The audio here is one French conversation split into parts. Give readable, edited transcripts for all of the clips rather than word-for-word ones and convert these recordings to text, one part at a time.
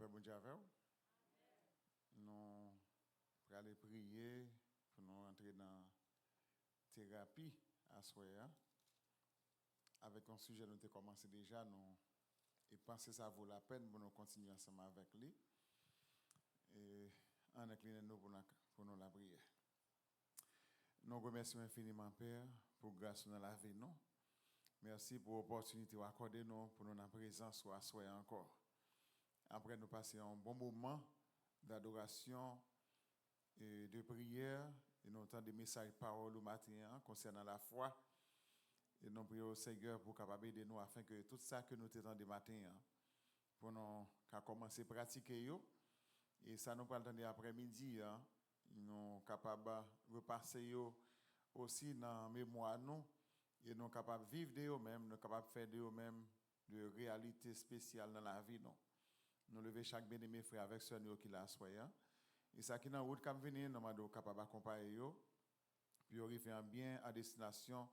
paix, bon Dieu avec vous. Nous allons aller prier pour nous entrer dans la thérapie à soir. Avec un sujet nous avons commencé déjà, nous et penser que ça vaut la peine pour nous continuer ensemble avec lui. Et en inclinant nous pour nous la prière. Nous remercions infiniment, Père, pour grâce dans la vie. Non? Merci pour l'opportunité accordée nous pour nous en présence à soir encore. Après, nous passer un bon moment d'adoration et de prière et nous entendons des messages paroles au matin concernant la foi. Et nous prions au Seigneur pour capable aider nous afin que tout ça que nous attendons des matins pour nous commencer à pratiquer et ça nous prend après-midi nous capables de repasser aussi dans la mémoire nous et nous capables de vivre de eux-mêmes, nous capables de faire de eux-mêmes de réalité spéciale dans la vie non. Nous lever chaque bien-aimé frère avec ceux qui l'a soyant. Et ça qui est en route comme venir, nous sommes capables d'accompagner eux, puis arriver bien à destination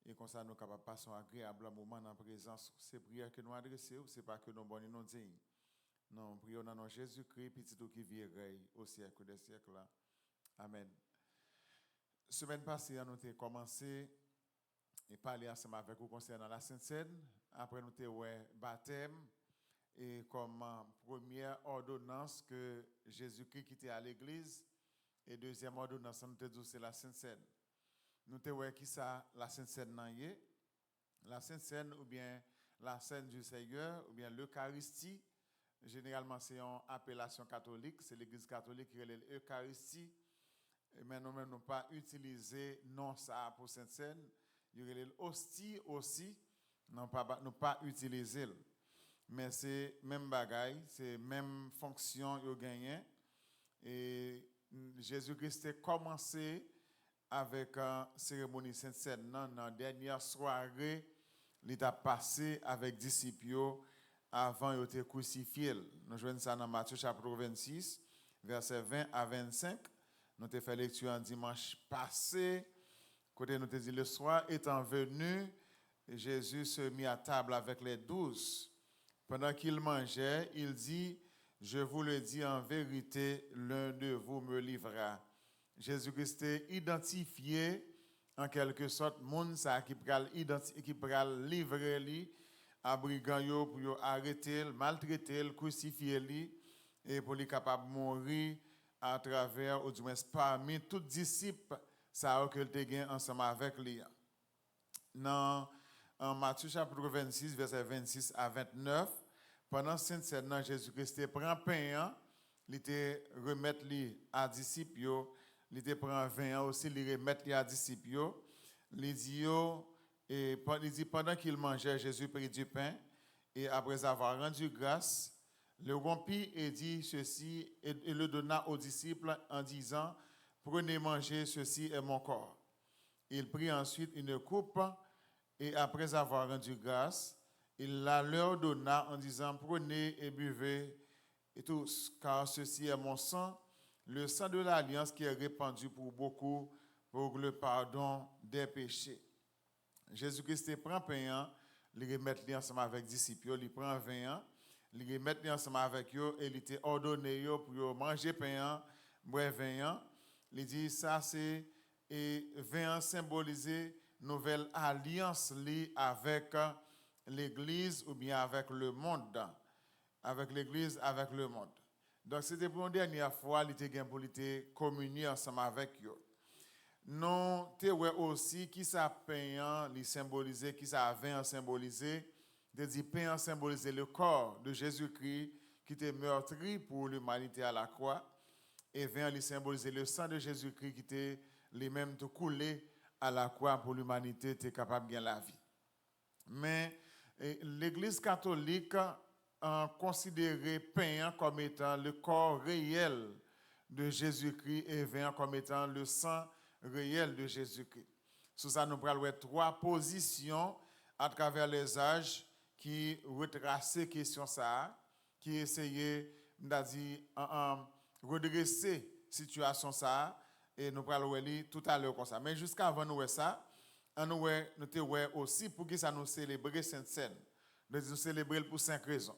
et comme ça nous capables de passer un agréable moment en présence. C'est prière que nous adressons, c'est pas que nous bonnes nous disons. Non, prions dans nom Jésus-Christ, petit tout qui vieille au siècle des siècles. Amen. Semaine passée, nous avons commencé et parler ensemble avec vous concernant la Sainte Seine. Après, nous avons baptême. Et comme première ordonnance que Jésus-Christ quittait à l'église, et deuxième ordonnance, nous avons dit c'est la Sainte Seine. Nous avons dit qui ça, la Sainte Seine nan la Sainte Seine ou bien la Seine du Seigneur, ou bien l'Eucharistie. Généralement, c'est une appellation catholique, c'est l'église catholique qui est l'Eucharistie. Mais nous n'avons pas utilisé non ça pour Sainte Seine. Il y a l'hostie aussi, nous pas utilisé. Mais c'est même bagaille, c'est même fonction yo gagné et Jésus-Christ a commencé avec une cérémonie Sainte Seine dans la dernière soirée, il a passé avec disciples avant il était crucifié. Nous joignons ça dans Matthieu chapitre 26 versets 20 à 25. Nous avons fait lecture un dimanche passé. Côté nous avons dit le soir étant venu, Jésus se mit à table avec les 12. Pendant qu'il mangeait, il dit, je vous le dis en vérité, l'un de vous me livrera. Jésus-Christ est identifié en quelque sorte, monde ça qui pral livrer lui à brigand pour arrêter, maltraiter, crucifier lui et pour lui capable mourir à travers ou du moins parmi tous disciples ça que il était ensemble avec lui. Dans en Matthieu chapitre 26, versets 26 à 29, pendant Sainte Seine, Jésus-Christ prend pain, il te remettre à disciples, il te prend vin aussi, il remettre à disciples. Il dit pendant qu'il mangeait, Jésus prit du pain et après avoir rendu grâce, le rompit et dit ceci et le donna aux disciples en disant, prenez manger, ceci est mon corps. Il prit ensuite une coupe. Et après avoir rendu grâce, il la leur donna en disant, prenez et buvez et tous, car ceci est mon sang, le sang de l'alliance qui est répandu pour beaucoup, pour le pardon des péchés. Jésus-Christ prend pain, il remet ensemble avec les disciples, il prend vin, il remet ensemble avec eux et il était ordonné pour manger pain, boire vin. Il dit, ça c'est vin symbolisé nouvelle alliance avec l'Église ou bien avec le monde. Avec l'Église, avec le monde. Donc c'était pour une dernière fois, il était pour communier ensemble avec eux. Nous avons aussi qui ça pain, li symboliser, qui ça vin symboliser, de dire pain symboliser le corps de Jésus-Christ qui était meurtri pour l'humanité à la croix, et vin li symboliser le sang de Jésus-Christ qui était lui-même de couler à la croix pour l'humanité était capable de gagner la vie. Mais l'Église catholique a considéré pain comme étant le corps réel de Jésus-Christ et vin comme étant le sang réel de Jésus-Christ. Sous ça, nous prenons trois positions à travers les âges qui retracent ces questions, qui essayaient de redresser la situation. Et nous parlons tout à l'heure comme ça. Mais jusqu'à avant nous ça, nous avons aussi pour que ça nous célébrer Sainte Seine. Nous célébrer pour 5 raisons.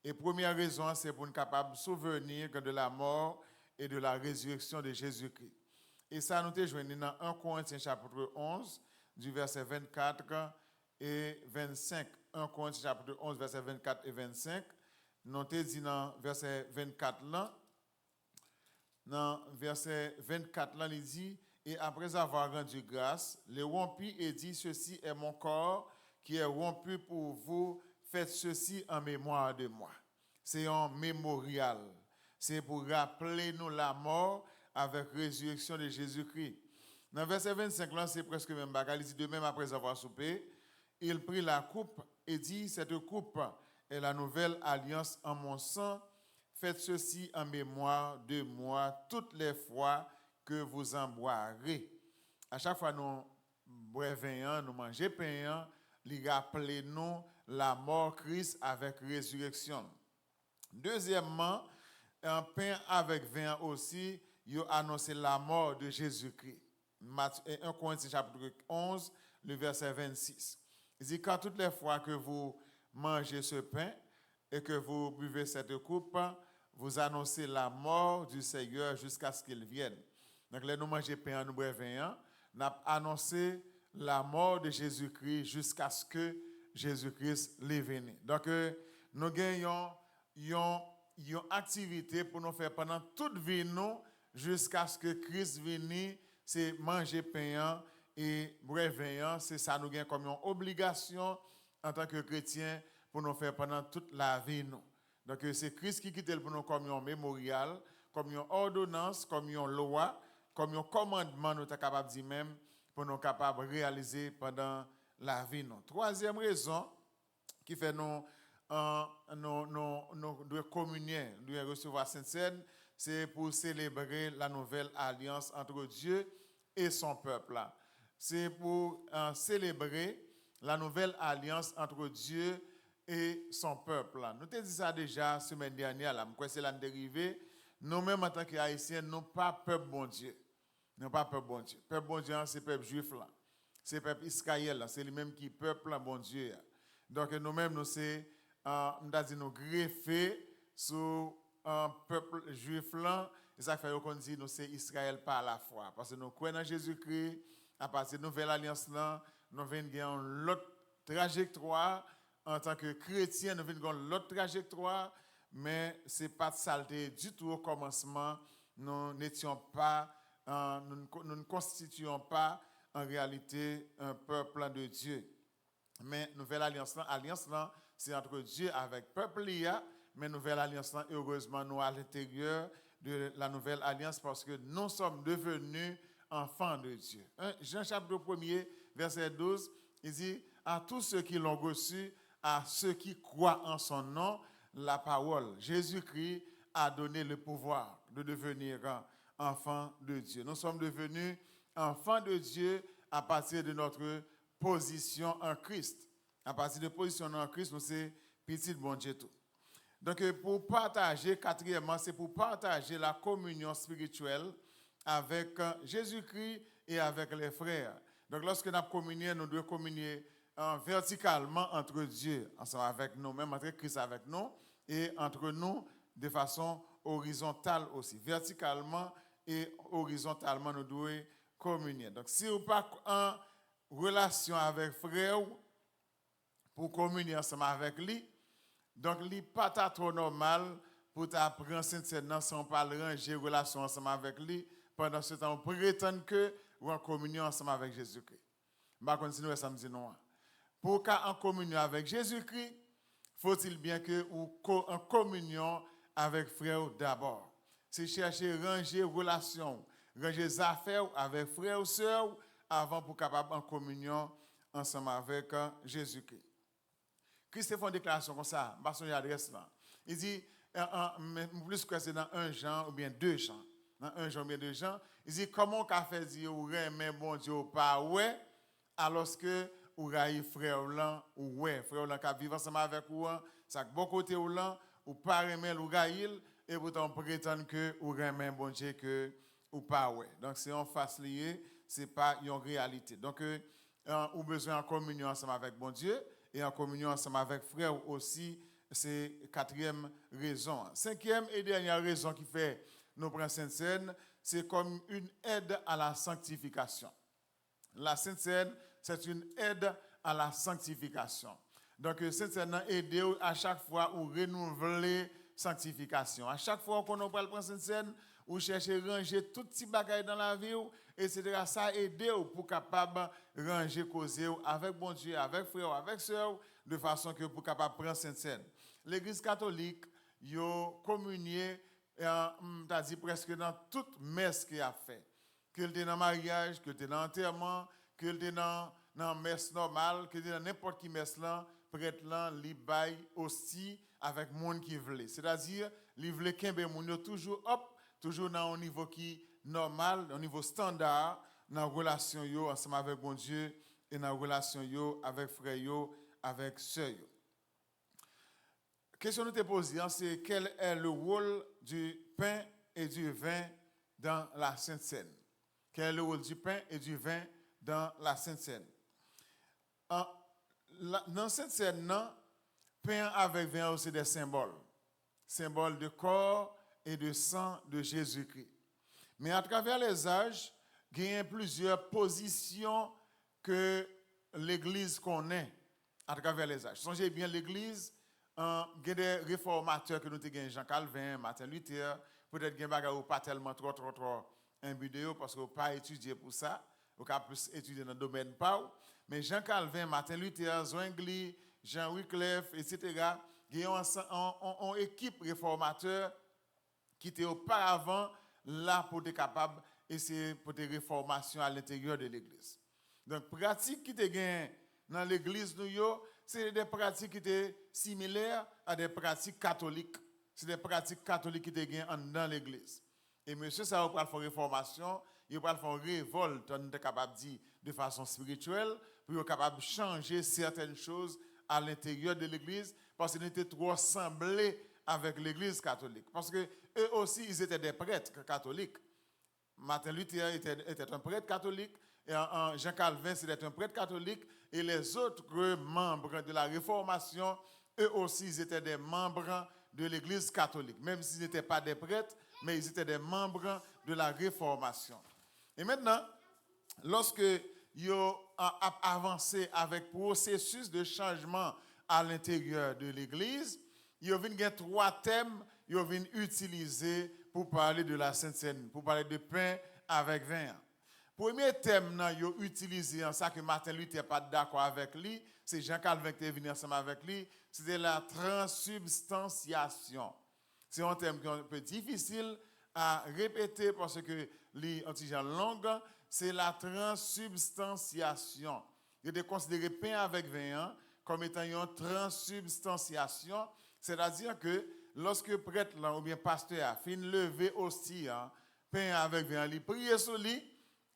Et première raison, c'est pour nous capables de souvenir de la mort et de la résurrection de Jésus-Christ. Et ça, nous te joignons dans 1 Corinthiens chapitre 11, du verset 24 et 25. 1 Corinthiens chapitre 11, verset 24 et 25. Nous te dit dans verset 24 là, dans verset 24 là, il dit, et après avoir rendu grâce, le rompit et dit, ceci est mon corps qui est rompu pour vous, faites ceci en mémoire de moi. C'est un mémorial. C'est pour rappeler nous la mort avec résurrection de Jésus-Christ. Dans verset 25 là, c'est presque même bagarre. Il dit, de même après avoir soupé, il prit la coupe et dit, cette coupe est la nouvelle alliance en mon sang. Faites ceci en mémoire de moi toutes les fois que vous en boirez. À chaque fois nous boivons, nous mangeons pain, il rappelle nous la mort Christ avec résurrection. Deuxièmement, un pain avec vin aussi, il a annoncé la mort de Jésus-Christ. 1 Corinthiens chapitre 11, le verset 26. Il dit, quand toutes les fois que vous mangez ce pain et que vous buvez cette coupe, vous annoncez la mort du Seigneur jusqu'à ce qu'il vienne. Donc, là, nous mangeons pain, nous buvons vin, nous avons annoncé la mort de Jésus-Christ jusqu'à ce que Jésus-Christ vienne. Donc, nous gagnons une activité pour nous faire pendant toute vie nous jusqu'à ce que Christ vienne, c'est manger pain et boire vin, c'est ça nous gagnons comme une obligation en tant que chrétien pour nous faire pendant toute la vie nous. Donc c'est Christ qui quitte pour nous comme un mémorial, comme une ordonnance, comme une loi, comme un commandement nous sommes capables de dire même pour nous capables de réaliser pendant la vie nous. Troisième raison qui fait nous devons communier, nous devons recevoir Sainte-Seine, c'est pour célébrer la nouvelle alliance entre Dieu et son peuple. C'est pour célébrer la nouvelle alliance entre Dieu et son peuple. Nous t'ai dit ça déjà la semaine dernière, là, c'est l'année dérivée. Nous-mêmes, en tant qu'Haïtiens, nous pas peuple bon Dieu. Nous pas peuple bon Dieu. Peuple bon Dieu, c'est peuple juif là. C'est peuple Israël, c'est lui-même qui peuple bon Dieu. Donc nous-mêmes, nous c'est nous greffer sur un peuple juif là. Et ça fait qu'on dit nous c'est Israël par la foi. Parce que nous croyons en Jésus-Christ, à partir de la nouvelle alliance là, nous venons gagner l'autre trajectoire. En tant que chrétien, nous venons l'autre trajectoire, mais ce n'est pas de saleté du tout au commencement. Nous n'étions pas, nous ne constituons pas en réalité un peuple de Dieu. Mais nouvelle alliance là, c'est entre Dieu avec peuple mais nouvelle alliance là, heureusement, nous à l'intérieur de la nouvelle alliance parce que nous sommes devenus enfants de Dieu. Jean chapitre 1er, verset 12, il dit, à tous ceux qui l'ont reçu, à ceux qui croient en son nom, la parole. Jésus-Christ a donné le pouvoir de devenir enfants de Dieu. Nous sommes devenus enfants de Dieu à partir de notre position en Christ. À partir de position en Christ, nous sommes petits bon Dieu tout. Donc, pour partager, quatrièmement, c'est pour partager la communion spirituelle avec Jésus-Christ et avec les frères. Donc, lorsque nous communions, nous devons communier verticalement entre Dieu, ensemble avec nous, même entre Christ avec nous, et entre nous de façon horizontale aussi. Verticalement et horizontalement, nous devons communier. Donc, si vous n'avez pas en relation avec frère, pour communier ensemble avec lui, donc, il n'est pas trop normal pour t'apprendre Sainte-Seine sans pas ranger relation ensemble avec lui. Pendant ce temps, on prétend que vous en communion ensemble avec Jésus-Christ. Je vais continuer samedi non. Pour qu'en communion avec Jésus-Christ, faut-il bien que vous en communion avec frère d'abord. C'est chercher ranger relation, ranger affaires avec frère ou sœur avant pour capable en communion ensemble avec Jésus-Christ. Christ fait une déclaration comme ça, parce qu'il adresse là. Il dit, plus que c'est dans 1 Jean ou bien 2 Jean. Dans 1 Jean ou bien 2 Jean, il dit, comment qu'a fait dire, ou mais bon Dieu, ou pas, ouais, alors que ou raï frère là, ou ouais, frère là qui vit ensemble avec vous, ça bon côté ou là, ou pas remet ou raïl, et pourtant on prétend que ou remet bon Dieu que ou pas ouais. Donc c'est en face lié, c'est pas une réalité. Donc ou besoin en communion ensemble avec bon Dieu et en communion ensemble avec frère aussi c'est quatrième raison. Cinquième et dernière raison qui fait nous prendre Sainte Seine, c'est comme une aide à la sanctification. La Sainte Seine, c'est une aide à la sanctification. Donc, Sainte Seine aide à chaque fois où renouveler sanctification. À chaque fois qu'on parle de Sainte Seine, ou chercher à ranger tout petit bagage dans la vie, etc. Ça aide pour capable ranger, causer avec bon Dieu, avec frère, avec soeur, de façon que pour capable prendre Sainte Seine. L'Église catholique, yo communié, t'as dit presque dans toute messe qu'il a fait. Que était dans mariage, que était dans enterrement, que était dans messe normale, que était dans n'importe qui messe là, prêtre là, li bail aussi avec monde qui voulait. C'est-à-dire, li voulait qu'un monde toujours hop, toujours dans un niveau qui normal, un niveau standard, dans la relation yo ensemble avec bon Dieu et dans la relation yo avec frère yo, avec sœur yo. Question nous te posée, c'est quel est le rôle du pain et du vin dans la Sainte Seine? Quel est le rôle du pain et du vin dans la Sainte Seine? Dans la Sainte Seine, pain avec vin, c'est des symboles. Symboles de corps et de sang de Jésus-Christ. Mais à travers les âges, il y a plusieurs positions que l'Église connaît à travers les âges. Songez bien, l'Église, il y a des réformateurs que nous avons, Jean Calvin, Martin Luther, peut-être qu'il y a pas tellement trop un vidéo parce qu'on n'a pas étudié pour ça, on a plus étudié dans le domaine pas. Mais Jean Calvin, Martin Luther, Zwingli, Jean Wycliffe, etc., il y a une équipe réformateur qui était auparavant là pour être capable d'essayer pour des réformations à l'intérieur de l'Église. Donc, pratiques qui étaient dans l'Église, c'est des pratiques qui étaient similaires à des pratiques catholiques. C'est des pratiques catholiques qui étaient dans l'Église. Et monsieur, ça va faire réformation, il va faire révolte, on est capable de dire de façon spirituelle, pour être capable de changer certaines choses à l'intérieur de l'Église, parce qu'ils étaient trop semblés avec l'Église catholique. Parce que eux aussi, ils étaient des prêtres catholiques. Martin Luther était un prêtre catholique, et Jean Calvin c'était un prêtre catholique, et les autres membres de la Réformation, eux aussi, ils étaient des membres de l'Église catholique. Même s'ils n'étaient pas des prêtres, mais ils étaient des membres de la Réformation. Et maintenant, lorsque ils ont avancé avec le processus de changement à l'intérieur de l'Église, ils ont trois thèmes qu'ils ont utilisés pour parler de la Sainte Seine, pour parler de pain avec vin. Premier thème qu'ils ont utilisé, en ça que Martin Luther n'est pas d'accord avec lui, c'est Jean Calvin qui est venu ensemble avec lui, c'était la transsubstantiation. C'est un thème qui est un peu difficile à répéter parce que l'antigène longue, c'est la transsubstantiation. Il est considéré pain avec vin comme étant une transsubstantiation, c'est-à-dire que lorsque prêtre là, ou bien pasteur a fait lever hostie, pain avec vin, il prie sur lui,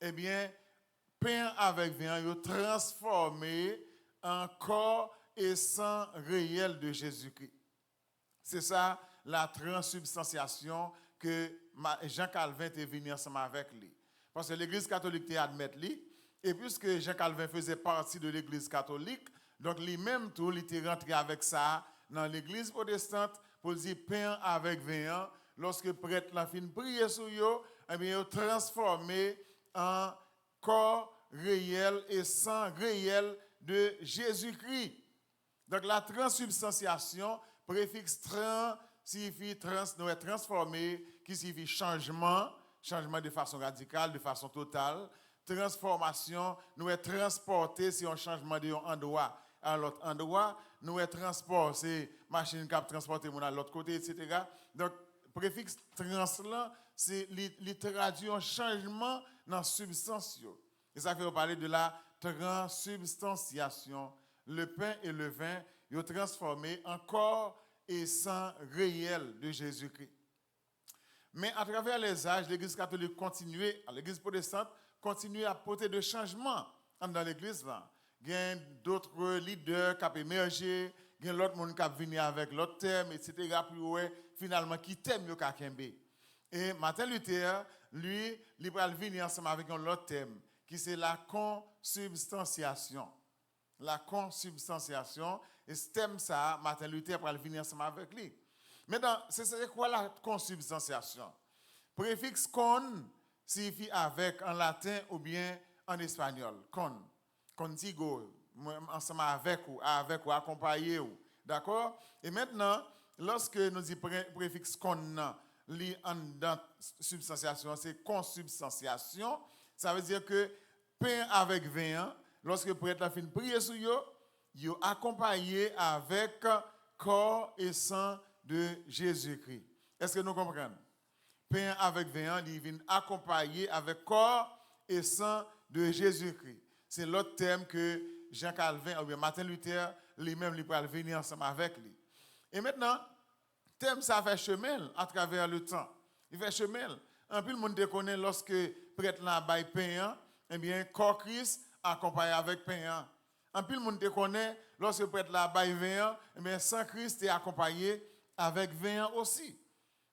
eh bien, pain avec vin, il est transformé en corps et sang réel de Jésus-Christ. C'est ça la transsubstantiation que Jean Calvin est venu ensemble avec lui. Parce que l'Église catholique admet lui, et puisque Jean Calvin faisait partie de l'Église catholique, donc lui-même tout, il était rentré avec ça dans l'Église protestante pour dire pain avec vin. Lorsque le prêtre l'a fini de prier sur eux, eh bien, il est transformé en corps réel et sang réel de Jésus-Christ. Donc la transsubstantiation, préfixe trans signifie transformé, qui signifie changement de façon radicale, de façon totale. Transformation, nous est transporté si un changement de un endroit à l'autre endroit, nous est transporté, machine qui transporter à l'autre côté, etc. Donc, préfixe trans là, c'est il traduit un changement dans la substance. Et ça fait parler de la transsubstantiation. Le pain et le vin, ils ont transformé en corps et sang réel de Jésus-Christ. Mais à travers les âges, l'Église catholique continuait, l'Église protestante continuait à porter de changements dans l'Église. Il y a d'autres leaders qui ont émergé, il y a l'autre monde qui a venu avec l'autre thème, etc. Puis finalement, qui thème yo kakembe. Et Martin Luther, lui, il va venir ensemble avec un autre thème, qui c'est la consubstantiation. La consubstantiation, Et ce thème, ça, Martin Luther pour venir ensemble avec lui. Maintenant, c'est quoi la consubstantiation? Préfixe con signifie avec en latin ou bien en espagnol. Contigo, ensemble avec ou accompagné ou. D'accord? Et maintenant, lorsque nous disons préfixe con, dans substantiation, c'est consubstantiation. Ça veut dire que pain avec vin, lorsque le prêtre a fini de prier sur eux, ils sont accompagnés avec corps et sang de Jésus-Christ. Est-ce que nous comprenons? Pain avec vin, ils viennent accompagner avec corps et sang de Jésus-Christ. C'est l'autre thème que Jean Calvin ou bien Martin Luther lui-même il va venir ensemble avec lui. Et maintenant, thème ça fait chemin à travers le temps. Il fait chemin. Un peu le monde connaît lorsque prêtre là bail pain, eh bien corps Christ accompagné avec pain. Un peu le monde connaît lorsque prêtre là bail vin, eh bien sang Christ est accompagné avec vin aussi.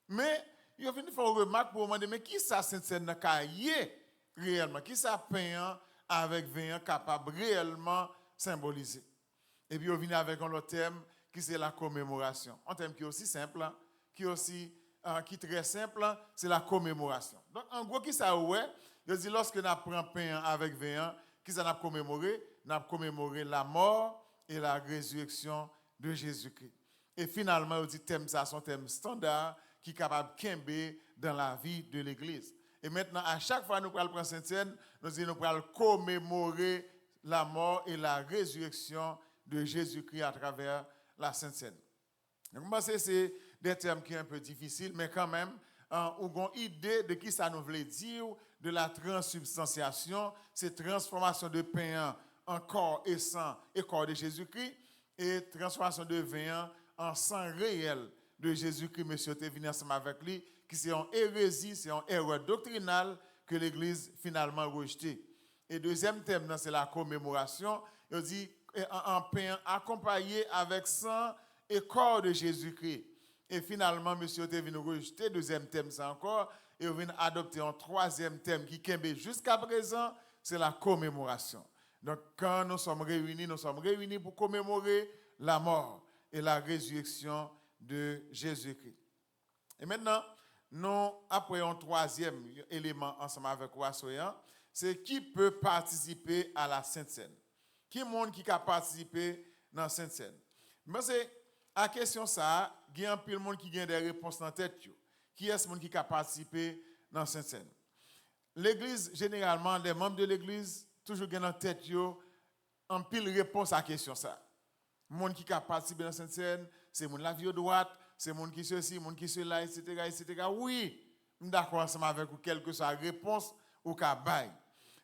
Mais il a fini faire une remarque pour demander mais qui ça c'est dans cahier réellement, qui ça pain avec vin capable réellement symboliser. Et puis on vient avec un autre thème qui c'est la commémoration. Un thème qui est aussi simple, qui est très simple, c'est la commémoration. Donc en gros qui ça ouais, je dis lorsque on prend pain avec vin, qui ça n'a commémoré, n'a commémoré la mort et la résurrection de Jésus-Christ. Et finalement, on dit thème ça son thème standard qui est capable de kembe dans la vie de l'Église. Et maintenant, à chaque fois que nous prenons le Sainte-Seine, nous allons commémorer la mort et la résurrection de Jésus-Christ à travers la Sainte-Seine. Donc, moi, c'est des termes qui sont un peu difficiles, mais quand même, on a une idée de qui ça nous veut dire, de la transubstantiation, c'est transformation de pain en corps et sang et corps de Jésus-Christ, et transformation de vin en sang réel de Jésus-Christ, monsieur, tu es venu ensemble avec lui, qui c'est une hérésie, c'est une erreur doctrinale que l'Église finalement rejetée. Et deuxième thème, c'est la commémoration. Il dit en pain accompagné avec sang et corps de Jésus-Christ. Et finalement, monsieur, tu es venu rejeter. Deuxième thème, c'est encore. Et on vient adopter un troisième thème qui est jusqu'à présent, c'est la commémoration. Donc, quand nous sommes réunis pour commémorer la mort et la résurrection de Jésus-Christ. Et maintenant, nous apprenons un troisième élément ensemble avec Wassoyan, c'est qui peut participer à la Sainte-Seine. Qui est le monde qui a participé dans la Sainte-Seine? Mais c'est à la question ça, il y a un peu de monde qui a des réponses dans la tête. Qui est ce monde qui a participé dans la Sainte-Seine? L'Église, généralement, les membres de l'Église, toujours dans la tête, un pile réponse à la question ça. Le monde qui a participé dans la Sainte-Seine, c'est le monde la vie de droite, c'est le monde qui ceci, le monde qui cela, etc., etc. Oui, je suis d'accord ensemble avec vous, quelle que soit la réponse ou la bail.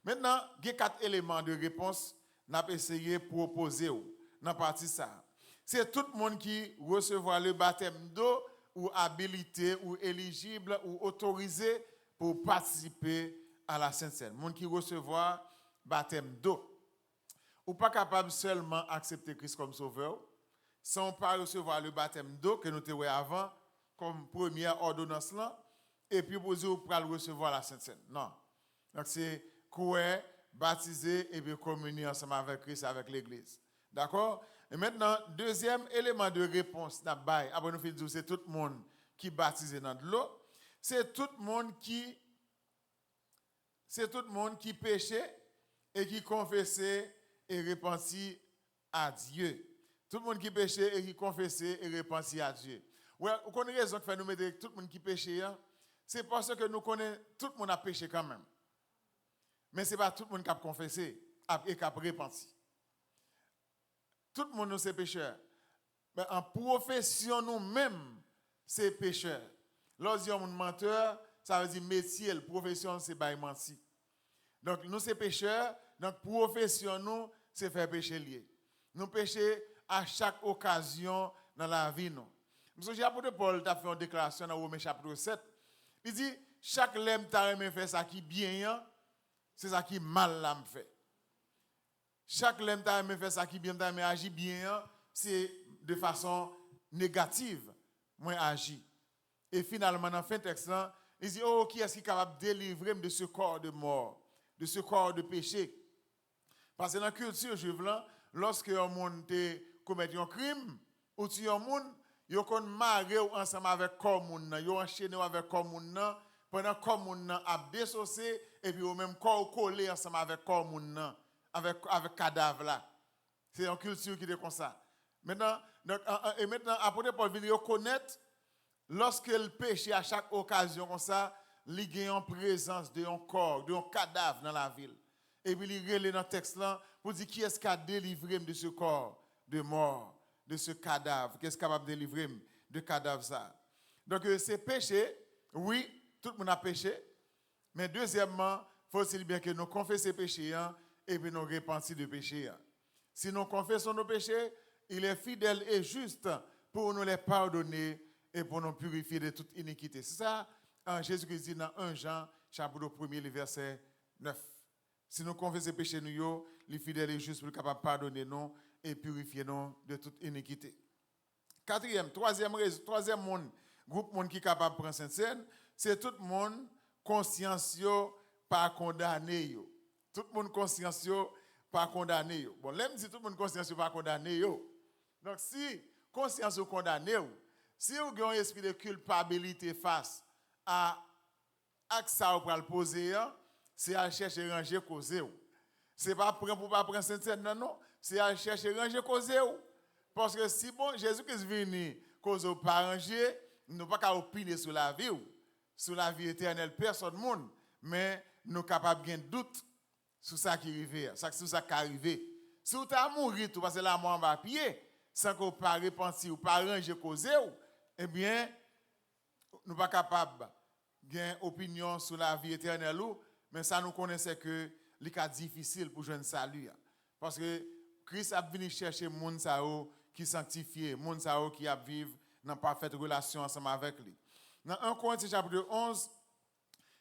Maintenant, il y a 4 éléments de réponse que nous essayé de proposer dans la partie ça. C'est tout le monde qui recevra le baptême d'eau ou habilité ou éligible ou autorisé pour participer à la Sainte-Seine. Le monde qui recevra le baptême d'eau. Ou pas capable seulement d'accepter Christ comme sauveur, sans pas recevoir le baptême d'eau que nous avons avant, comme première ordonnance là, et puis pour dire pour recevoir la Sainte-Seine. Non. Donc c'est croire, baptiser et puis communier ensemble avec Christ, avec l'Église. D'accord? Et maintenant, deuxième élément de réponse, après nous faisons dire c'est tout le monde qui baptise dans de l'eau, c'est tout le monde qui péchait et qui confessait et repentit à Dieu. Tout le monde qui péchait et qui confessait et repentit à Dieu. Ouais, vous connaissez raison que fait nous mettre tout le monde qui péchait, hein? C'est parce que nous connaissons tout le monde a péché quand même. Mais ce n'est pas tout le monde qui a confessé et qui a repenti. Tout le monde nous c'est pécheur. Mais en profession nous-mêmes, c'est pécheur. Lorsqu'on est un menteur, ça veut dire métier, la profession c'est pas mentir. Donc nous c'est pécheurs, donc profession nous c'est faire pécher lié. Nous pécher à chaque occasion dans la vie nous. Monsieur l'apôtre Paul a fait une déclaration dans Romains chapitre 7. Il dit chaque lème t'a aimé faire ça qui bien, c'est ça qui mal l'a fait. Chaque lème t'a aimé faire ça qui bien, t'a aimé agir bien, c'est de façon négative moi agir. Et finalement dans fin texte là, il dit oh qui est-ce qui est capable de délivrer de ce corps de mort, de ce corps de péché? Parce que dans la culture juive là, lorsque un monde est commettre un crime ou tuer un monde, yo kon marrer ensemble avec corps moun nan, yo enchaîné avec corps moun nan pendant corps moun nan a désosser et puis au même corps collé ensemble avec corps moun nan avec cadavre là. C'est une culture qui est comme ça. Maintenant apôtre Paul vient reconnaître lorsque le péché à chaque occasion comme ça, il y a en présence de un corps, de un cadavre dans la ville. Et puis il relève dans le texte là pour dire qui est-ce qui a délivré de ce corps de mort, de ce cadavre, qui est-ce capable de délivrer de cadavre ça. Donc c'est péché, oui, tout le monde a péché, mais deuxièmement, faut-il bien que nous confessions péché et puis nous repentir de péché. Si nous confessons nos péchés, il est fidèle et juste pour nous les pardonner et pour nous purifier de toute iniquité. C'est ça, Jésus-Christ dit dans 1 Jean, chapitre 1er, le verset 9. Si nous confessons péché, nous, il est fidèle et juste pour nous capable de pardonner nous et purifier nous de toute iniquité. Troisième monde, groupe monde qui est capable de prendre cette scène, c'est tout le monde consciencieux pas condamné. Tout le monde consciencieux pas condamné. Bon, là, je dis tout le monde consciencieux pas condamné. Donc, si consciencieux condamné, si vous avez un esprit de culpabilité face à ça vous le poser, c'est à chercher ranger causer. C'est pas pour pas prendre cette scène, non. C'est à chercher ranger causer. Parce que si bon Jésus-Christ vient cause pas ranger, nous pas qu'à opiner sur la vie éternelle personne monde, mais nous capables de doute sur ça qui arrive, sur ça qui arrive. Si vous avez mouru tout parce que la mort va pied sans qu'on pas repentir ou pas ranger causer, eh bien nous pas capables gain opinion sur la vie éternelle, mais ça nous connaissait que c'est difficile pour joindre salut parce que Christ a venu chercher monde ça qui sanctifié, monde ça qui a vivre dans parfaite relation ensemble avec lui. Dans 1 Corinthiens chapitre 11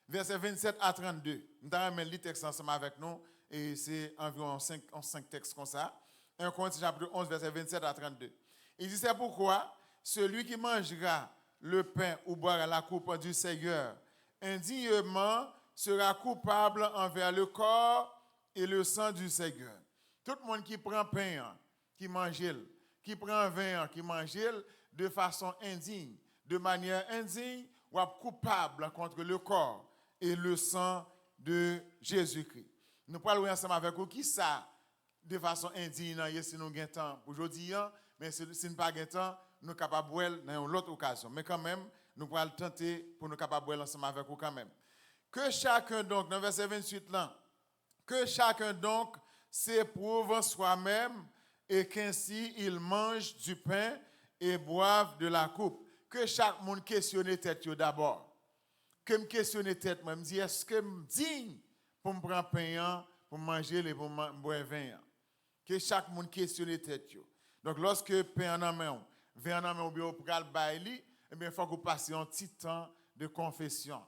verset 27 à 32. Nous allons mettre les textes ensemble avec nous et c'est environ 5 textes comme ça. 1 Corinthiens chapitre 11 verset 27 à 32. Il dit c'est pourquoi celui qui mangera le pain ou boira la coupe du Seigneur indignement sera coupable envers le corps et le sang du Seigneur. Tout le monde qui prend pain, qui mange, qui prend vin, qui mange de façon indigne, de manière indigne, ou coupable contre le corps et le sang de Jésus-Christ. Nous parlons ensemble avec vous qui ça de façon indigne, si nous avons temps aujourd'hui, mais si nous n'avons pas temps, nous sommes capables de boire dans une autre occasion. Mais quand même, nous pourrons tenter pour nous capables de boire ensemble avec vous quand même. Que chacun donc, dans le verset 28 là, que chacun donc s'éprouve soi-même et qu'ainsi il mange du pain et boive de la coupe. Que chaque monde questionne tête d'abord. Que me questionne tête, moi me dit est-ce que me digne pour me prendre pain, pour manger et pour boire vin. Que chaque monde questionne tête. Donc lorsque pain en main, vin en main ou bien pour le bailler, eh bien il faut que vous passiez un petit temps de confession.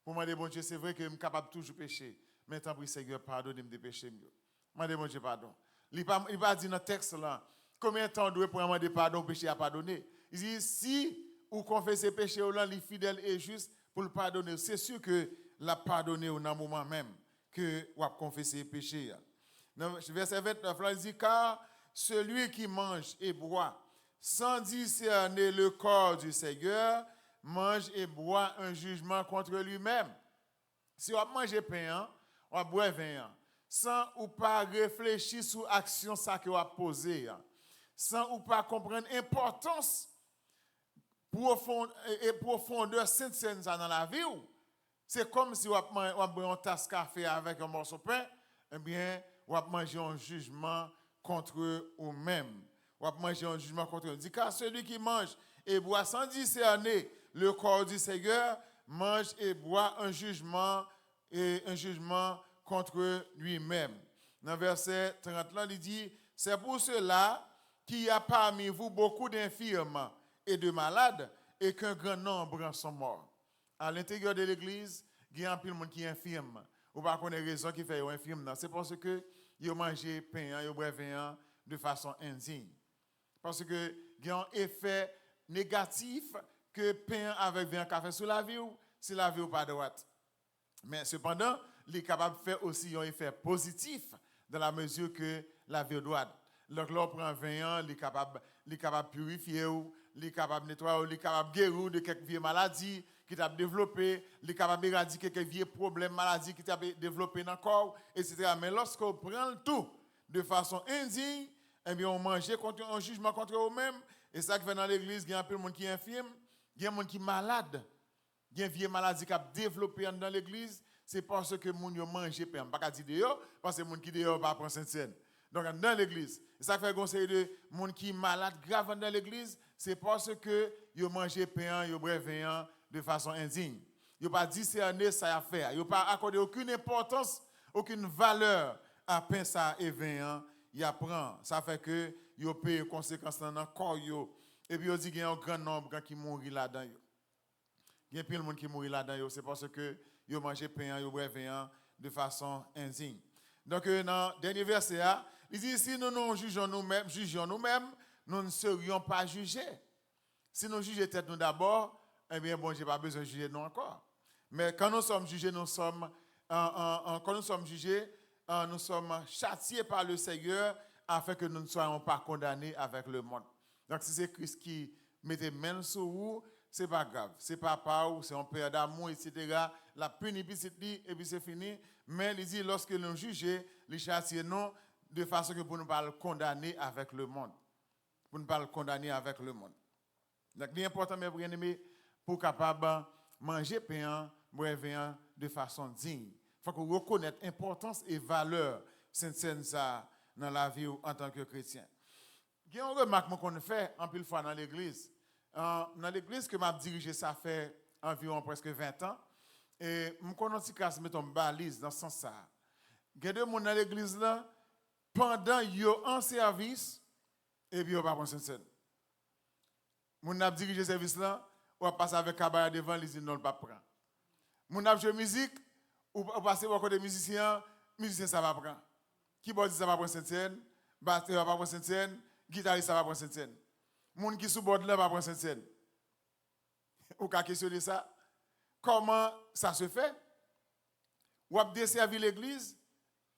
Pour demander bon Dieu, c'est vrai que je suis capable de toujours pécher, mais tant pis Seigneur, pardonnez-moi de pécher mieux. Demandez bon Dieu pardon. Il va dire dans le texte là, combien de temps doit pour demander pardon au péché à pardonner? Il dit si vous confessez péché au là, il est fidèle et juste pour le pardonner. C'est sûr que la pardonner au moment même que vous confessez péché. Dans verset 29 là, il dit car celui qui mange et boit sans discerner le corps du Seigneur mange et boit un jugement contre lui-même. Si on mange pain, on boit vin, sans ou pas réfléchir sur l'action ça que on poser, sans ou pas comprendre l'importance et profondeur sainte dans la vie, c'est comme si on boit une tasse de café avec un morceau de pain, eh bien, on manger un jugement contre vous-même. On manger un jugement contre vous. Dit car celui qui mange et boit sans discerner le corps du Seigneur mange et boit un jugement contre lui-même. Dans verset 30 là, il dit c'est pour cela qu'il y a parmi vous beaucoup d'infirmes et de malades et qu'un grand nombre sont morts. À l'intérieur de l'église, il y a un peu de monde qui est infirme. Ou pas qu'on ait raison qui fait infirme, c'est parce que ils mangent pain, ils boivent vin de façon indigne. Parce que il y a un effet négatif que pain avec vin café sur la vie ou si la vie ou pas droite. Mais cependant, il est capable de faire aussi un effet positif dans la mesure que la vie est droite. Donc là, on prend 20 ans, il est capable de purifier, il est capable de nettoyer, il est capable de guérir de quelques vieilles maladies qui t'a développé, il est capable d'éradiquer quelques vieux problèmes, maladies qui t'a développé dans le corps, etc. Mais lorsqu'on prend le tout de façon indigne, eh bien, on mange un jugement contre eux-mêmes. Et ça qui fait dans l'église, il y a un peu de monde qui est infirme, il y a un monde qui est malade, il y a une vieille maladie qui a développé dans l'église, c'est parce que les gens ont mangé pain. Pas dire dehors, parce que les gens qui dehors pas prendre Sainte-Seine. Donc, dans l'église, ça fait conseil de gens qui sont malades grave dans l'église, c'est parce que ils ont mangé pain, ils ont bu vin de façon indigne. Ils n'ont pas discerné ça à faire. Ils n'ont pas accordé aucune importance, aucune valeur à pain ça et vin. Ils apprennent. Ça fait que ils ont payé les conséquences dans le corps. Et puis, ils disent qu'il y a un grand nombre qui mourent là-dedans. Il y a plein de monde qui mourent là-dedans. C'est parce que ils ont mangé pain, ils ont bu vin de façon indigne. Donc, dans le dernier verset, il dit, si nous nous jugeons nous-mêmes, nous ne serions pas jugés. Si nous jugeons tête nous d'abord, eh bien, bon, je n'ai pas besoin de juger nous encore. Mais quand nous sommes jugés, nous sommes châtiés par le Seigneur afin que nous ne soyons pas condamnés avec le monde. Donc, si c'est Christ qui mettait main sur vous, ce n'est pas grave. Ce n'est pas par c'est un père d'amour, etc. La punité, et puis c'est fini. Mais il dit, lorsque nous jugeons, les châtiés non, de façon que pour ne pas le condamner avec le monde. Pour ne pas le condamner avec le monde. Donc, il est important, mes bien-aimés, pour capable manger pain, boire vin de façon digne. Il faut qu'on reconnaisse l'importance et valeur Sainte-Seine dans la vie en tant que chrétien. Il y a une remarque qu'on fait en pile fois dans l'église. Dans l'église que m'a dirigé, ça fait environ presque 20 ans. Et je connais aussi que je mets une balise dans ce sens-là. Il y a des gens dans l'église là, pendant qu'ils sont en service, et puis ils ne pas prendre Sainte-Seine. Mon a dirigé le service là, ou passe avec cabaret devant, ils disent non, pas prendre. Mon a joué musique, ou passer au côté des musiciens ça va prendre. Keyboardiste ça va prendre Sainte-Seine, batteur va prendre Sainte-Seine, guitariste ça va prendre Sainte-Seine. Moun qui sous bord là va prendre Sainte-Seine. Ou ka questionner ça? Comment ça se fait? Ou a desservi l'église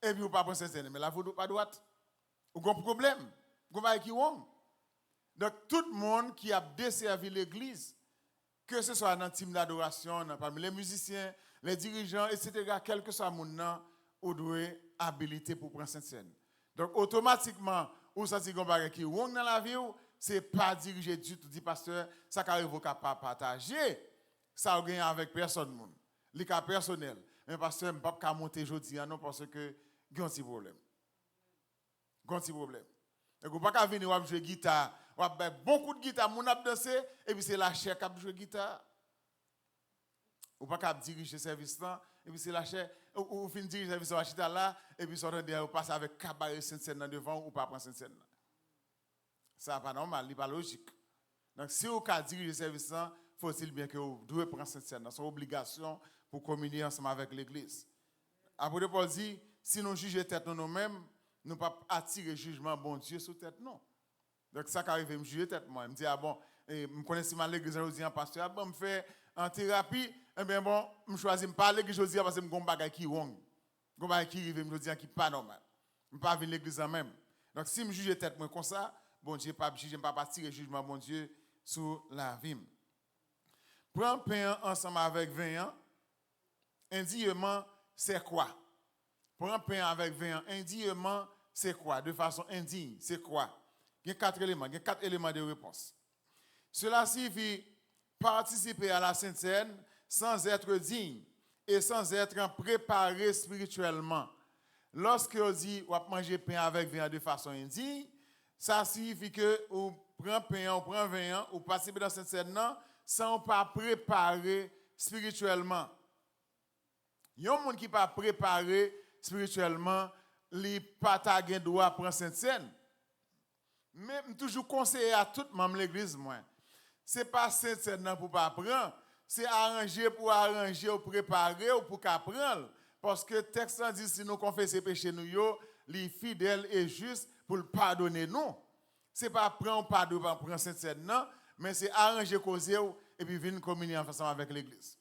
et puis ou pas prendre Sainte-Seine, mais là vous pas droite. Ou un problème, vous va qui wrong. Donc, tout le monde qui a desservi l'église, que ce soit dans le team d'adoration, parmi les musiciens, les dirigeants, etc., quel que soit le monde, on doit habilité pour prendre Sainte-Seine. Donc, automatiquement, ou ça, c'est un qui est dans la vie, c'est pas dirigé du tout, dit pasteur, ça n'arrive pas à partager, ça n'a avec personne. Les cas personnels. Mais pasteur, je ne peux pas monter aujourd'hui, non, parce que il y a un petit problème. Il y a un petit problème. Et vous ne pouvez pas venir jouer guitare. On a beaucoup de guitare, mon a dansé, et puis c'est la chair qui a joué guitare. Ou pas qu'à diriger le service là, et puis c'est la chair, ou fin diriger le service là, et puis sortir derrière, ou passer avec cabaret Sainte-Seine devant, ou pas prendre Sainte-Seine. Ça n'est pas normal, ce n'est pas logique. Donc si vous avez dirigé le service là, faut-il bien que vous devez prendre Sainte-Seine. C'est une obligation pour communier ensemble avec l'église. Après, Paul dit, si nous jugeons tête nous-mêmes, nous ne pouvons pas attirer le jugement bon Dieu sur tête non. Donc, ça qui arrive, je me juge tête, moi. Je me dis, ah bon, je connais si mal l'église, je dis, pasteur, ah bon, je fais en thérapie, eh bien bon, je choisis de parler l'église, je dis, parce que je suis un bagage qui est wrong. Un bagage qui arrive, je dis, qui n'est pas normal. Je ne peux pas venir l'église en même. Donc, si je me juge tête, moi, comme ça, bon Dieu, je ne peux pas tirer le jugement, bon Dieu, sur la vie. Prends pain ensemble avec vin, indignement, c'est quoi? Prends pain avec vin, indignement, c'est quoi? De façon indigne, c'est quoi? Il y a 4 éléments, il y a 4 éléments de réponse. Cela signifie participer à la Sainte-Seine sans être digne et sans être préparé spirituellement. Lorsque on dit on va manger pain avec vin de façon indigne, ça signifie que on prend pain, on prend vin, on participe dans la Sainte-Seine sans pas préparer spirituellement. Il y a un monde qui pas préparé spirituellement, il pas ta gain droit prendre Sainte-Seine. Mais je toujours conseiller à tout le monde de l'église, moi. Ce n'est pas Sainte-Seine pour ne pas prendre, c'est arranger pour arranger ou préparer ou pour qu'apprendre. Parce que le texte dit si nous confessons péché nous, il est fidèle et juste pour le pardonner nous. Ce n'est pas prendre pardon pour prendre Sainte-Seine, non, mais c'est arranger causer et puis venir communier ensemble avec l'église.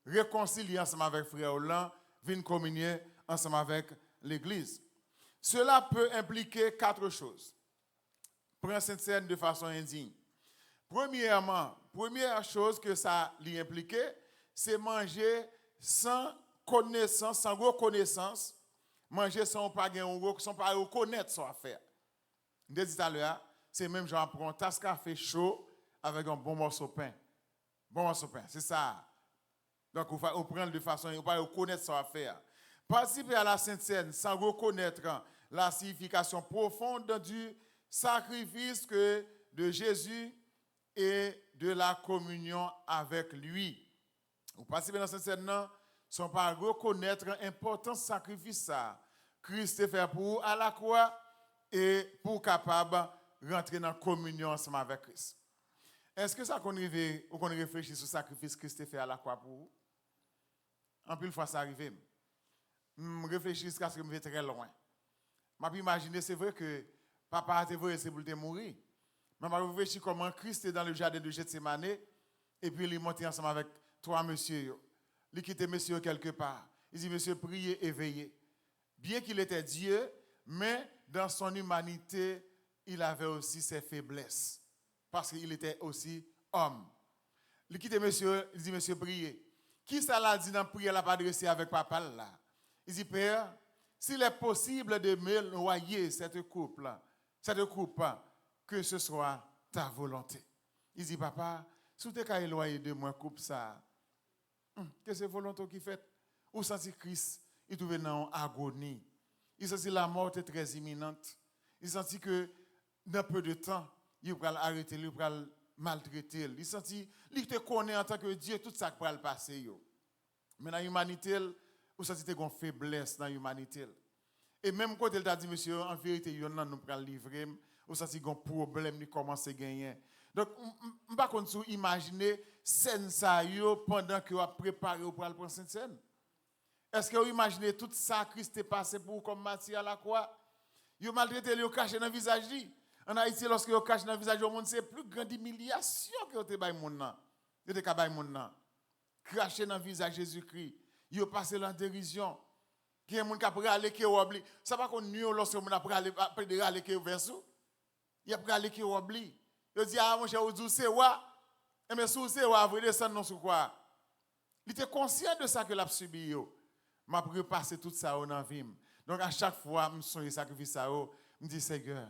Réconcilier ensemble avec frère Hollande, venir communier ensemble avec l'église. Cela peut impliquer 4 choses. Prends cette scène de façon indigne. Première chose que ça lui impliquait, c'est manger sans connaissance, sans reconnaissance, manger sans pas reconnaître son affaire. Je disais tout à l'heure, c'est même genre prendre un tasse café chaud avec un bon morceau de pain. Bon morceau de pain, c'est ça. Donc, on prend de façon, on va reconnaître son affaire. Participer à la Sainte Seine sans reconnaître la signification profonde du sacrifice de Jésus et de la communion avec lui. Ou participer à la Sainte Seine sans pas reconnaître l'importance du sacrifice ça. Christ fait pour à la croix et pour capable rentrer dans la communion ensemble avec Christ. Est-ce que ça qu'on réfléchit sur le sacrifice que Christ fait à la croix pour vous? En plus, fois ça arrive. Je réfléchis jusqu'à ce que je vais très loin. Je peux imaginer, c'est vrai que papa a été vrai, c'est pour te mourir. Mais je réfléchis comment Christ est dans le jardin de Gethsemane et puis il est monté ensemble avec 3 messieurs. Il quitte messieurs quelque part. Il dit, monsieur, priez et veillez. Bien qu'il était Dieu, mais dans son humanité, il avait aussi ses faiblesses. Parce qu'il était aussi homme. Il quitte monsieur, il dit, monsieur, priez. Qui ça l'a dit dans la prière, l'a pas adressé avec papa là? Il dit, Père, s'il est possible de me noyer cette coupe, que ce soit ta volonté. Il dit, papa, si tu es éloigné de moi, coupe ça. Que c'est volonté qui fait? Ou senti Christ, il trouve dans agonie. Il senti la mort est très imminente. Il senti que dans peu de temps, il va arrêter, il va maltraiter. Il senti, il te connaît en tant que Dieu, tout ça qui va le passer. Mais dans l'humanité, ou senti que une faiblesse dans l'humanité. Et même quand il t'a dit, monsieur, en vérité, il y en a nous pour livrer, ou senti qu'il y a un problème, il commence à gagner. Donc, je ne sais pas si vous imaginez scène ça pendant que vous avez préparé pour aller prendre cette scène. Est-ce que vous imaginez tout ça Christ est passé pour comme Matthieu à la croix? Vous maltraité, vous caché dans le visage. En Haïti, lorsque vous caché dans le visage, c'est plus grande humiliation que vous avez fait. Craché dans le visage de Jésus-Christ. Vous passé dans la dérision. Il y a des gens qui ont râlé qui ont oublié. Ça va qu'on nuit lorsque vous avez râlé qui ont versé. Il y a râlé qui ont oublié. Il dit, ah, mon cher, vous c'est quoi? Mais si c'est quoi, vous descendez non sur quoi? Il était conscient de ça que l'a subi. Je vais repasser tout ça dans la vie. Donc, à chaque fois, je me suis sacrifié ça. Je me dis, Seigneur,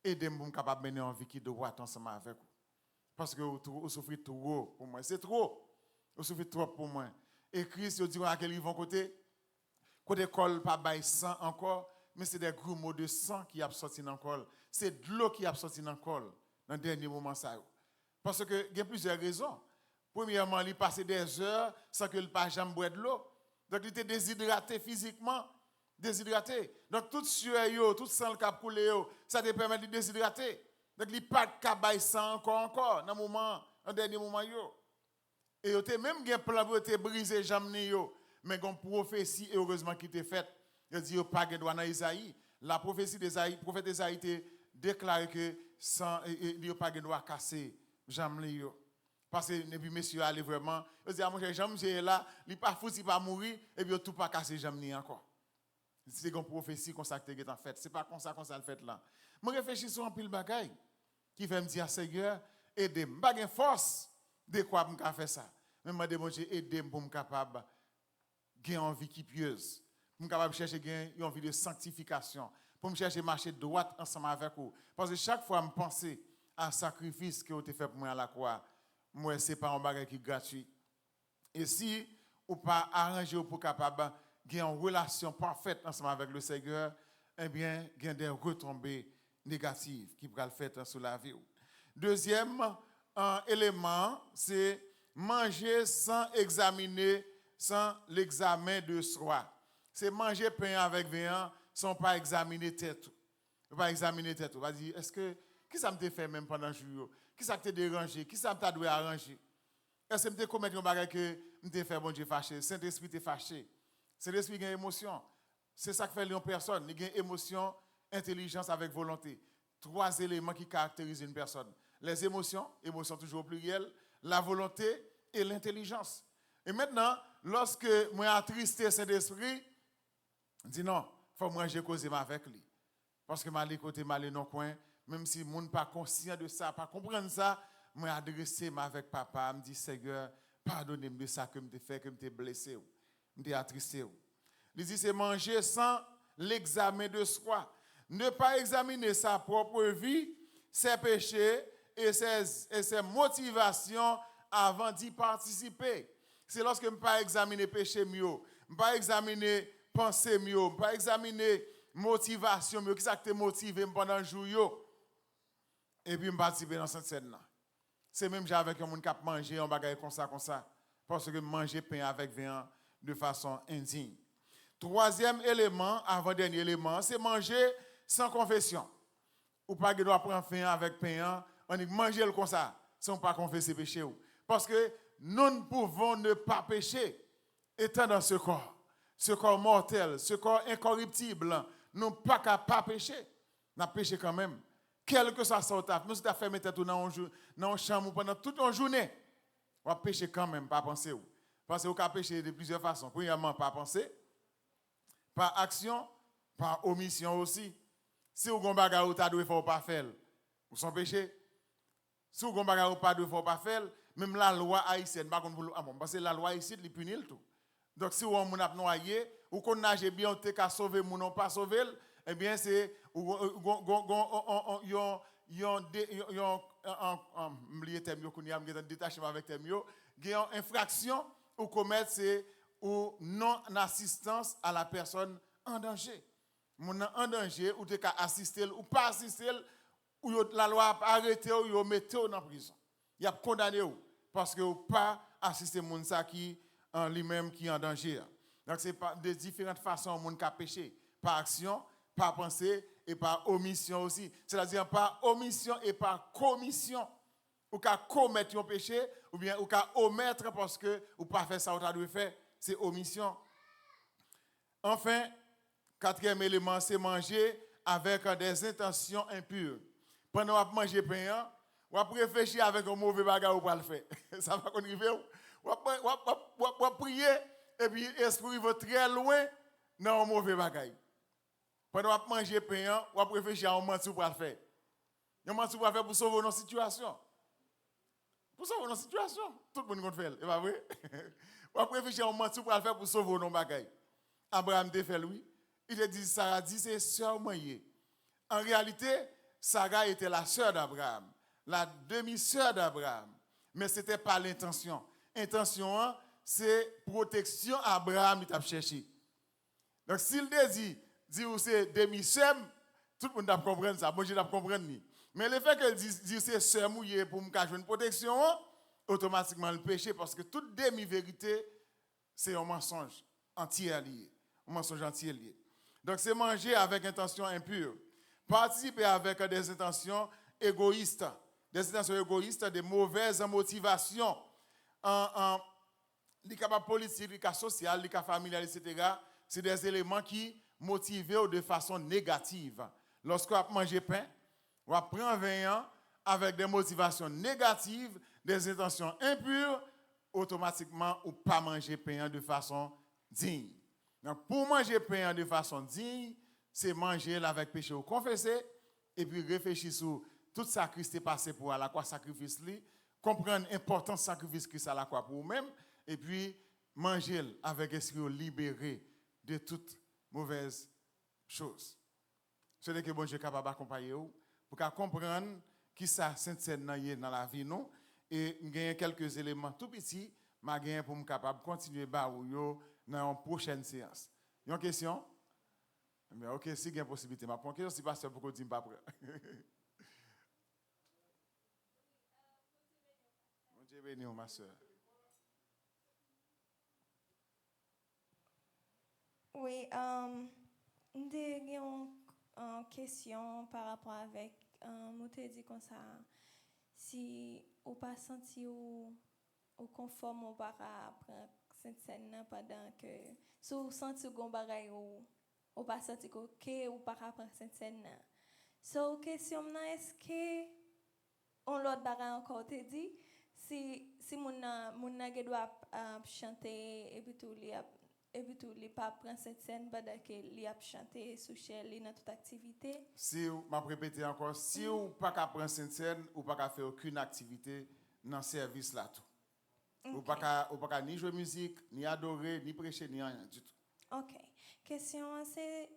aidez-moi pour capable mener une vie qui doit être ensemble avec vous. Parce que vous souffrez trop pour moi. C'est trop. Vous souffrez trop pour moi. Et Christ, il dit à quel vont côté? Côté col, pas bail sang encore, mais c'est des gros mots de sang qui a sorti dans le col. C'est de l'eau qui a sorti dans le col dans le dernier moment. Parce que il y a plusieurs raisons. Premièrement, il passait des heures sans que le pas jamais boire de l'eau. Donc, il était déshydraté physiquement. Déshydraté. Donc, toute sueur, tout sang qui a coulé, ça te permet de déshydrater. Donc, il n'y a pas de cabaye sang encore, dans le dernier moment. Et il y a même un plan pour te briser jamais, mais il y a une prophétie, heureusement, qui était faite. Il dit, il n'y a pas de droit dans Isaïe. La prophétie d'Isaïe, le prophète d'Isaïe était déclaré que il n'y a pas de droit casser jamais. Parce que les messieurs allaient vraiment, ils disaient, mon cher, jamais là, il n'est pas fou, il va mourir, et puis tout pas casser jamais encore. C'est une prophétie qu'on s'est en fait. Ce n'est pas comme ça qu'on s'est fait là. Je réfléchis sur un pile bagaille qui fait me dire, Seigneur, aidez-moi. Je n'ai pas de force de quoi je faire ça. Mais je me demande, aidez-moi pour me capable de gagner une vie qui pieuse. Pour me capable de chercher une vie de sanctification. Pour me chercher marcher droite ensemble avec vous. Parce que chaque fois, je pense à un sacrifice que vous avez fait pour moi à la croix. Moi, ce n'est pas un bagage qui est gratuit. Et si vous n'avez pas arrangé pour capable de une relation parfaite ensemble avec le Seigneur, eh bien, il y a des retombées négatives qui peuvent le faire sur la vie. Deuxième élément, c'est manger sans examiner, sans l'examen de soi. C'est manger pain avec viande sans pas examiner tête. Pas examiner tête. On va dire, est-ce que, qui ça me fait même pendant le jour? Qui ça t'a dérangé? Qui ça t'a dû arranger? Est-ce que je commettre un bagage que je fait bon Dieu fâché? Saint-Esprit t'est fâché. Saint-Esprit a une émotion. C'est ça qui fait une personne. Il y a émotion, intelligence avec volonté. 3 éléments qui caractérisent une personne. Les émotions toujours au pluriel, la volonté et l'intelligence. Et maintenant, lorsque moi attristé Saint-Esprit, je dis non, faut manger causer avec lui. Parce que mal côté mal non coin, même si moun pas conscient de ça, pas comprendre ça, moi adresser avec papa, me dit Seigneur, pardonnez-moi de ça que me fait que me blessé ou, me attristé ou. Il dit c'est manger sans l'examen de soi. Ne pas examiner sa propre vie, ses péchés et ses motivations avant d'y participer. C'est lorsque je ne pas examiner péché mieux, je ne pas examiner pensée mieux, je ne pas examiner motivation mieux, qui ça te motivé pendant le jour et puis je participer dans cette scène là. C'est même avec un monde qui a mangé un bagage comme ça parce que manger pain avec vin de façon indigne. Troisième élément, avant-dernier élément, c'est manger sans confession. Ou pas que doit prendre pain avec pain, on dit manger comme ça, sans pas confesser péché. Parce que nous ne pouvons ne pas pécher étant dans ce corps mortel, ce corps incorruptible. Nous ne pouvons pas pécher. Nous péché quand même. Quel que soit son taf, nous sommes fait mettre tout dans une chambre pendant toute une journée. On va pécher quand même, pas penser. Parce que vous pouvez pécher de plusieurs façons. Premièrement, pas penser. Par action, par omission aussi. Si vous avez un bagage où vous ne faut pas faire, vous sont péché. Si vous avez un bagage où vous ne faut pas faire, même la loi haïtienne, parce que la loi haïtienne, elle punit tout. Donc si vous avez noyé, ou qu'on nage bien, vous avez sauvé, ou non pas sauvé, eh bien c'est infraction ou commettre c'est ou non-assistance à la personne en danger. Mon en danger, ou tu as assisté ou pas assisté, ou la loi a arrêté ou mette en prison. Il a condamné parce que vous pas assisté mon ça qui en lui-même qui est en danger. Donc c'est de différentes façons mon cas péché, par action, par pensée et par omission aussi. C'est-à-dire par omission et par commission. Ou qu'à commettre un péché ou bien ou qu'à omettre parce que ou pas faire ça ou t'as dû faire. C'est omission. Enfin, quatrième élément, c'est manger avec des intentions impures. Pendant qu'on mange pain, on va réfléchir avec un mauvais bagage ou pas le faire. Ça va qu'on arrive. On va prier et puis l'esprit va très loin dans un mauvais bagage. Pendant qu'on mange pain, on va réfléchir à un menti ou pas le faire. Un menti ou pas le faire pour sauver nos situations. Pour sauver nos situations, tout le monde fait. C'est pas vrai? On va réfléchir à un menti ou pas le faire pour sauver nos bagages. Abraham te fait lui. Il a dit, Sarah dit, c'est sœur moyenne. En réalité, Sarah était la sœur d'Abraham, la demi-sœur d'Abraham. Mais ce n'était pas l'intention. L'intention, c'est protection Abraham qui t'a cherché. Donc, s'il dit où c'est demi-sœur, tout le monde doit comprendre ça. Moi, je dois comprendre. Mais le fait qu'elle dit c'est sœur mouillée pour me cacher une protection, automatiquement le péché, parce que toute demi-vérité, c'est un mensonge entier lié. Un mensonge entier lié. Donc, c'est manger avec intention impure. Participer avec des intentions égoïstes. Des intentions égoïstes, des mauvaises motivations. Les cas politiques, les cas sociaux, les cas familiales, etc. C'est des éléments qui motivent de façon négative. Lorsqu'on mange pain, on prend vin avec des motivations négatives, des intentions impures, automatiquement, ou pas manger pain de façon digne. Donc, pour manger pain de façon digne, c'est manger avec péché ou confesser, et puis réfléchir sur tout ça que Christ est passé pour à la croix sacrifice, comprendre l'importance du sacrifice Christ à la croix pour vous-même, et puis manger avec esprit libéré de toutes mauvaises choses. C'est que bon Dieu est capable d'accompagner vous pour comprendre qui ça Sainte-Seine dans la vie nous et gagner quelques éléments tout petits m'a gagné pour me capable continuer ba ou dans une prochaine séance. Il y a une question? Mais OK, si il y a une possibilité, ma prendre question si pasteur pour dire pas prêt. Bon Dieu béni ma sœur. Oui, j'ai une question par rapport avec, moi te dit comme ça, si ou pas senti ou conforme ou pas prendre cette scène pendant que, si ou senti qu'on bagaille ou pas senti que ou pas prendre cette scène. So question là est-ce que on l'autre bagaille encore te dit si mon doit chanter et puis tout et puis tout, il pas prendre cette scène pendant qu'il a chanté sous chaîne dans toute activité. Si m'a répéter encore, si ou pas qu'à prendre cette scène ou pas qu'à faire aucune activité dans service là tout. Ou pas qu'à ni jouer musique, ni adorer, ni prêcher, ni rien du tout. OK. Question c'est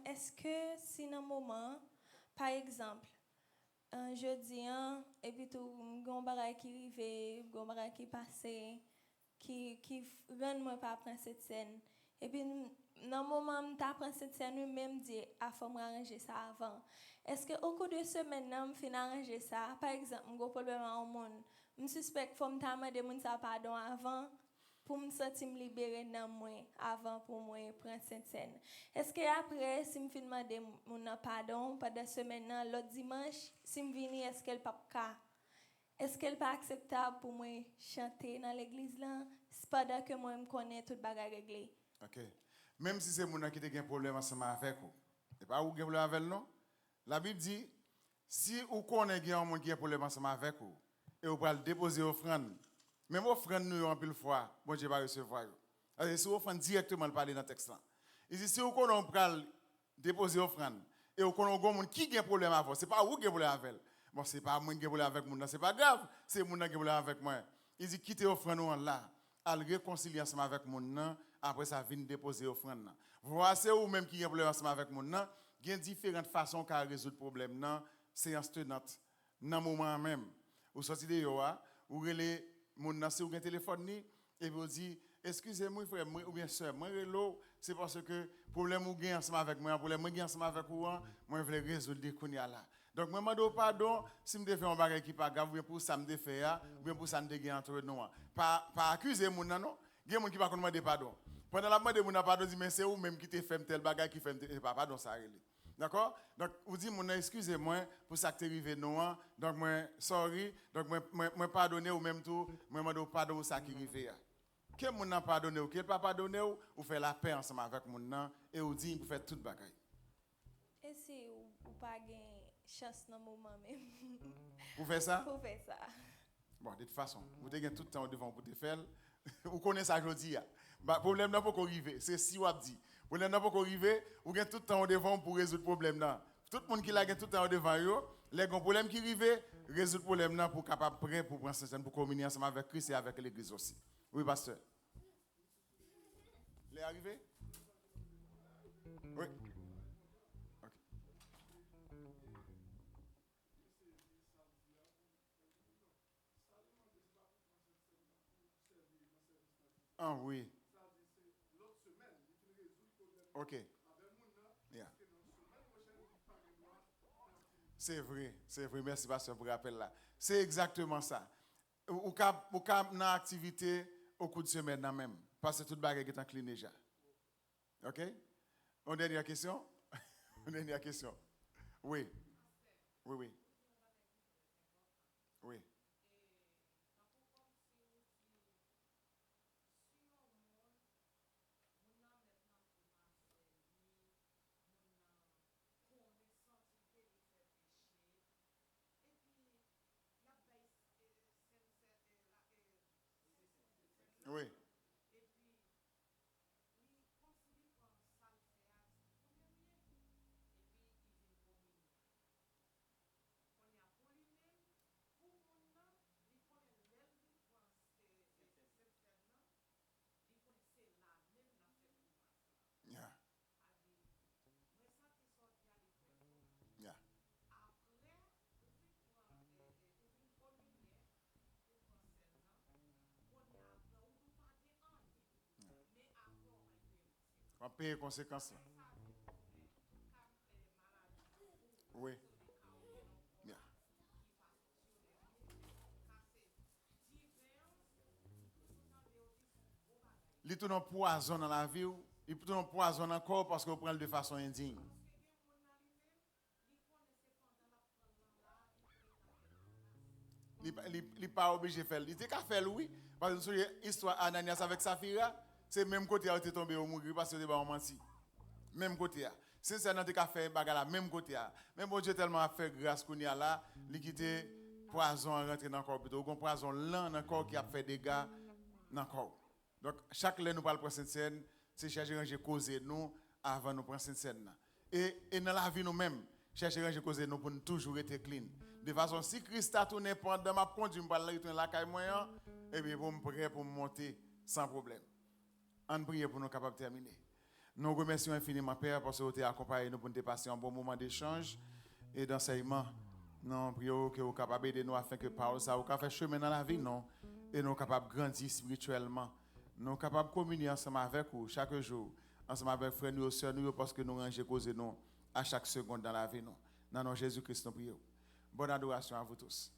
est-ce que si dans un moment par exemple jeudi et puis tout gon bagay qui rive, gon bagay qui passé qui rend moi pas prendre cette scène et puis dans moment m'ta prendre cette scène même dit a faut m'arranger ça avant. Est-ce que au cours de semaine me fin arranger ça par exemple m'go problème en monde me suspect faut m'ta demander moun ça pardon avant pour me sentir me libérer dans moi avant pour moi prendre cette scène. Est-ce que après si me fin demander mon pardon pendant semaine l'autre dimanche si me vini est-ce qu'elle pas est-ce qu'elle pas acceptable pour moi chanter dans l'église là pendant que moi me connais toute bagarre réglée. OK. Même si c'est mon qui te un problème ensemble avec vous. Et pas ou gen problème avec non. La Bible dit si ou connaît gen un monde qui a problème ensemble avec vous et vous va le déposer offrande. Même offrande nous en pile fois, bon Dieu va recevoir. Alors si offrande directement le parler dans texte là. Il dit si vous connaît on pral déposer offrande et vous connaît un monde qui a problème avec vous, c'est pas vous qui a problème avec. Bon c'est pas moi qui a problème avec moun, c'est pas grave, c'est moun qui a problème avec moi. Il dit quittez offrande là, al réconcilier ensemble avec moun après ça vient déposer offrande là. Voici ou même qui a problème ensemble avec moun nan, il y a différentes façons qu'à résoudre problème nan, séance tenante dans moment même. Ou sorti de yo ou relé moun nan si ou gen téléphone ni et vous dit excusez-moi frère ou bien sœur moi relo c'est parce que problème ou gen ensemble avec moi problème moi gen ensemble avec ou moi veux résoudre de kounya là donc moi demande pardon si me fait un bagage qui pas grave ou bien pour ça me fait ou bien pour ça me gen entre nous pas accuser moun nan non gen moun qui pas demander pardon pendant la demande moun pardon dit mais c'est ou même qui te fait tel bagage qui fait pardon ça relé. D'accord? Donc, vous dites, excusez-moi pour ça que tu es arrivé non. Donc, moi, sorry. Donc, moi, pardonnez ou même tout. Moi, je pardonne pour ça qui est arrivé. Quel monde n'a pardonné ou quel pas pardonné ou fait la paix ensemble avec mon nom et vous dites, vous faites tout le bagage. Et si ou pas gain chance dans moment même. Vous faites ça? Vous faites ça. Bon, de toute façon, vous avez tout le temps devant pour te faire. Vous connaissez ça aujourd'hui. Le problème n'a pas arrivé. C'est si vous avez dit. Le problème n'a pas arrivé. Vous avez tout le temps devant pour résoudre le problème. Tout le monde qui l'a tout le temps devant, les problèmes qui arrivent, résoudre le problème pour capable prêt pour prendre cette pour communier ensemble avec Christ et avec l'église aussi. Oui, pasteur. Il est arrivé? Oui. OK. Ah oui. OK. Yeah. C'est vrai. Merci, pasteur, pour le rappel là. C'est exactement ça. Ou cap dans l'activité au cours de semaine même. Parce que toute bagarre est en clean déjà. OK? Une dernière question? Une dernière question. Oui. Oui. Oui. Oui. Yeah. Yeah. On paye les conséquences. Oui. Yeah. Il tourne un poison dans la vie, il tourne un poison encore parce qu'on prend de façon indigne. Il n'est pas obligé de faire. Il était qu'à faire, oui. Parce que l'histoire Ananias avec Saphira, c'est le même côté où il est tombé au mourir parce que il a menti. Même côté. Sincèrement, il a fait bagarre là, même côté. Même bon Dieu tellement a fait grâce qu'on y a là, il quitté poison rentrer dans le corps. Il y a un poison lent dans le corps qui a fait des dégâts dans le corps. Donc, chaque lait nous parle pour cette scène, c'est chercher ranger causer nous avant nous prendre cette scène là. Et dans la vie nous-mêmes, chercher ranger causer nous pour nous toujours être clean. De façon si Christ a tourné pendant ma conduite me parler retourner la caille moyen et bien pour me prêt pour me monter sans problème. On prie pour nous capables de terminer. Nous remercions infiniment Père parce que vous avez accompagné nous pour nous passer un bon moment d'échange et d'enseignement. Nous prions que vous capable d'aider nous afin que par ça vous faire chemin dans la vie non et nous capables de grandir spirituellement. Nous capables de communier ensemble avec vous chaque jour, ensemble avec frères nous et sœurs nous parce que nous ranger cause nous à chaque seconde dans la vie nous. Dans nom Jésus-Christ nous prions. Bonne adoration à vous tous.